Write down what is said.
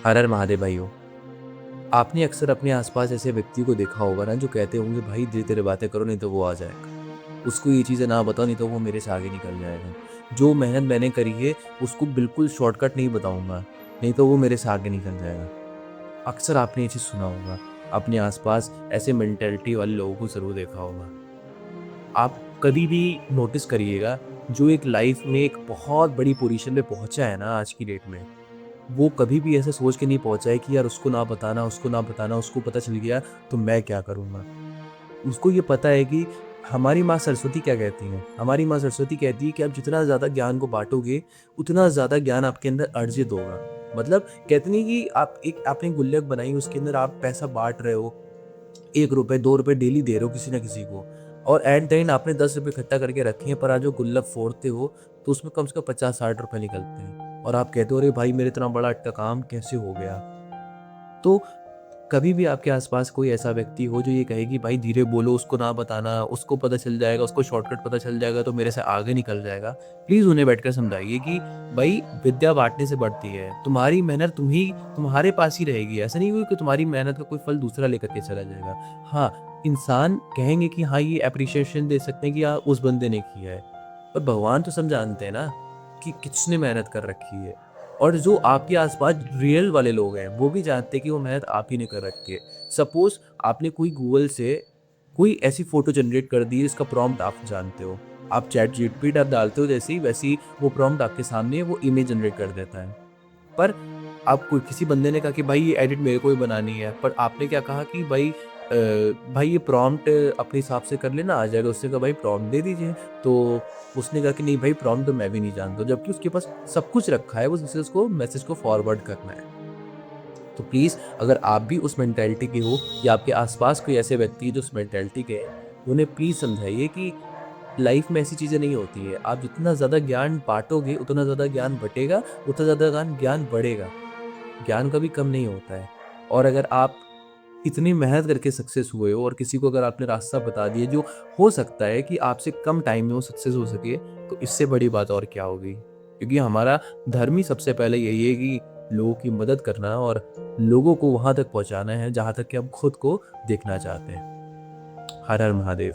हर हर महादेव भाइयों। आपने अक्सर अपने आसपास ऐसे व्यक्ति को देखा होगा ना, जो कहते होंगे भाई धीरे धीरे बातें करो नहीं तो वो आ जाएगा, उसको ये चीज़ें ना बताओ नहीं तो वो मेरे से आगे निकल जाएगा, जो मेहनत मैंने करी है उसको बिल्कुल शॉर्टकट नहीं बताऊंगा नहीं तो वो मेरे से आगे निकल जाएगा। अक्सर आपने ये चीज़ सुना होगा, अपने आसपास ऐसे मेंटेलिटी वाले लोगों को ज़रूर देखा होगा। आप कभी भी नोटिस करिएगा, जो एक लाइफ में एक बहुत बड़ी पोजीशन पे पहुंचा है ना आज की डेट में, वो कभी भी ऐसे सोच के नहीं पहुंचा है कि यार उसको ना बताना, उसको ना बताना, उसको पता चल गया तो मैं क्या करूँगा। उसको ये पता है कि हमारी माँ सरस्वती क्या कहती हैं, हमारी माँ सरस्वती कहती है कि आप जितना ज़्यादा ज्ञान को बाँटोगे, उतना ज़्यादा ज्ञान आपके अंदर अर्जित होगा। मतलब कहते नहीं कि आप एक आपने गुल्लक बनाई, उसके अंदर आप पैसा बाँट रहे हो, ₹1 ₹2 डेली दे रहे हो किसी न किसी को, और एट द एंड आपने ₹10 इकट्ठा करके रखे हैं, पर आज वो गुल्लक फोड़ते हो, तो उसमें कम से कम ₹50-60 निकलते हैं। और आप कहते हो, अरे भाई मेरा इतना बड़ा काम कैसे हो गया? तो कभी भी आपके आसपास कोई ऐसा व्यक्ति हो जो ये कहे कि भाई धीरे बोलो, उसको ना बताना, उसको पता चल जाएगा, उसको शॉर्टकट पता चल जाएगा तो मेरे से आगे निकल जाएगा। प्लीज़ उन्हें बैठकर समझाइए कि भाई विद्या बाँटने से बढ़ती है। तुम्हारी मेहनत तुम्हारे पास ही रहेगी। ऐसा नहीं हुआ कि तुम्हारी मेहनत का कोई फल दूसरा लेकर के चला जाएगा। हाँ, इंसान कहेंगे कि हाँ, ये एप्रिसिएशन दे सकते हैं कि हाँ, उस बंदे ने किया है। पर भगवान तो सब जानते हैं ना कि किसने मेहनत कर रखी है। और जो आपके आसपास रियल वाले लोग हैं, वो भी जानते हैं कि वो मेहनत आप ही ने कर रखी है। सपोज़ आपने कोई गूगल से कोई ऐसी फ़ोटो जनरेट कर दी जिसका प्रॉम्प्ट आप जानते हो। आप चैटजीपीटी आप डालते हो जैसे ही, वैसे ही वो प्रॉम्प्ट आपके सामने वो इमेज जनरेट कर देता है। पर आप कोई किसी बंदे ने कहा कि भाई ये एडिट मेरे को ही बनानी है, पर आपने क्या कहा कि भाई ये प्रॉम्प्ट अपने हिसाब से कर लेना, आ जाएगा। उसने कहा भाई प्रॉम्प्ट दे दीजिए, तो उसने कहा कि नहीं भाई प्रॉम्प्ट तो मैं भी नहीं जानता, जबकि उसके पास सब कुछ रखा है, बस उसे उसको मैसेज को फॉरवर्ड करना है। तो प्लीज़, अगर आप भी उस मेंटालिटी के हो या आपके आसपास कोई ऐसे व्यक्ति है जो उस मेंटालिटी के हैं, उन्हें प्लीज़ समझाइए कि लाइफ में ऐसी चीज़ें नहीं होती है। आप जितना ज़्यादा ज्ञान बाँटोगे, उतना ज़्यादा ज्ञान बँटेगा, उतना ज़्यादा ज्ञान बढ़ेगा। ज्ञान कभी कम नहीं होता है। और अगर आप इतनी मेहनत करके सक्सेस हुए हो और किसी को अगर आपने रास्ता बता दिया जो हो सकता है कि आपसे कम टाइम में वो सक्सेस हो सके, तो इससे बड़ी बात और क्या होगी? क्योंकि हमारा धर्म ही सबसे पहले यही है कि लोगों की मदद करना और लोगों को वहाँ तक पहुँचाना है जहाँ तक कि हम खुद को देखना चाहते हैं। हर हर महादेव।